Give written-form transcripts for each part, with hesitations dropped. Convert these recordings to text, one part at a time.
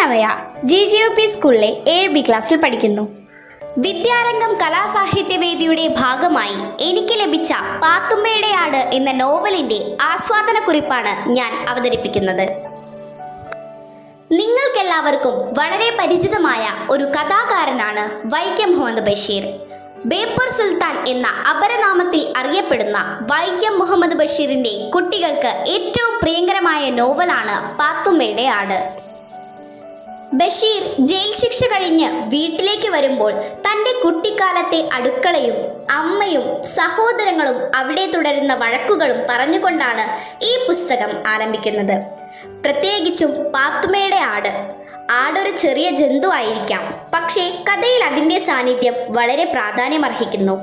Amaya GGUP സ്കൂളിലെ 7B ക്ലാസ്സിൽ പഠിക്കുന്നു. വിദ്യാരംഗം കലാസാഹിത്യവേദിയുടെ ഭാഗമായി എനിക്ക് ലഭിച്ച പാത്തുമ്മയുടെ ആട് എന്ന നോവലിന്റെ ആസ്വാദനക്കുറിപ്പാണ് ഞാൻ അവതരിപ്പിക്കുന്നത്. നിങ്ങൾക്കെല്ലാവർക്കും വളരെ പരിചിതമായ ഒരു കഥാകാരനാണ് വൈക്കം മുഹമ്മദ് ബഷീർ. ബേപ്പൂർ സുൽത്താൻ എന്ന അപരനാമത്തിൽ അറിയപ്പെടുന്ന വൈക്കം മുഹമ്മദ് ബഷീറിന്റെ കുട്ടികൾക്ക് ഏറ്റവും പ്രിയങ്കരമായ നോവലാണ് പാത്തുമ്മയുടെ ആട്. ബഷീർ ജയിൽ ശിക്ഷ കഴിഞ്ഞ് വീട്ടിലേക്ക് വരുമ്പോൾ തൻ്റെ കുട്ടിക്കാലത്തെ അടുക്കളയും അമ്മയും സഹോദരങ്ങളും അവിടെ തുടരുന്ന വഴക്കുകളും പറഞ്ഞുകൊണ്ടാണ് ഈ പുസ്തകം ആരംഭിക്കുന്നത്. പ്രത്യേകിച്ചും പാത്തുമ്മയുടെ ആട്. ആടൊരു ചെറിയ ജന്തു ആയിരിക്കാം, പക്ഷേ കഥയിൽ അതിൻ്റെ സാന്നിധ്യം വളരെ പ്രാധാന്യമർഹിക്കുന്നു.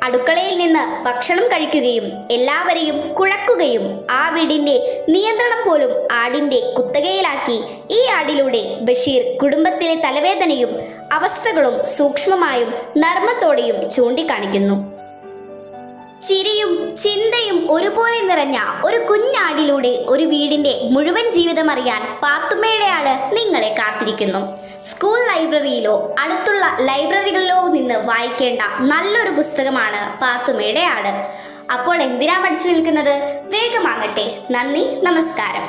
അടുക്കളയിൽ നിന്ന് ഭക്ഷണം കഴിക്കുകയും എല്ലാവരെയും കുഴക്കുകയും ആ വീടിൻ്റെ നിയന്ത്രണം പോലും ആടിൻ്റെ കുത്തകയിലാക്കി ഈ ആടിലൂടെ ബഷീർ കുടുംബത്തിലെ തലവേദനയും അവസ്ഥകളും സൂക്ഷ്മമായും നർമ്മത്തോടെയും ചൂണ്ടിക്കാണിക്കുന്നു. ചിരിയും ചിന്തയും ഒരുപോലെ നിറഞ്ഞ ഒരു കുഞ്ഞാടിലൂടെ ഒരു വീടിൻ്റെ മുഴുവൻ ജീവിതം അറിയാൻ പാത്തുമ്മയുടെ ആട് നിങ്ങളെ കാത്തിരിക്കുന്നു. സ്കൂൾ ലൈബ്രറിയിലോ അടുത്തുള്ള ലൈബ്രറികളിലോ നിന്ന് വായിക്കേണ്ട നല്ലൊരു പുസ്തകമാണ് പാത്തുമ്മയുടെ ആട്. അപ്പോൾ എന്തിനാ മടിച്ചു നിൽക്കുന്നത്? വേഗമാകട്ടെ. നന്ദി, നമസ്കാരം.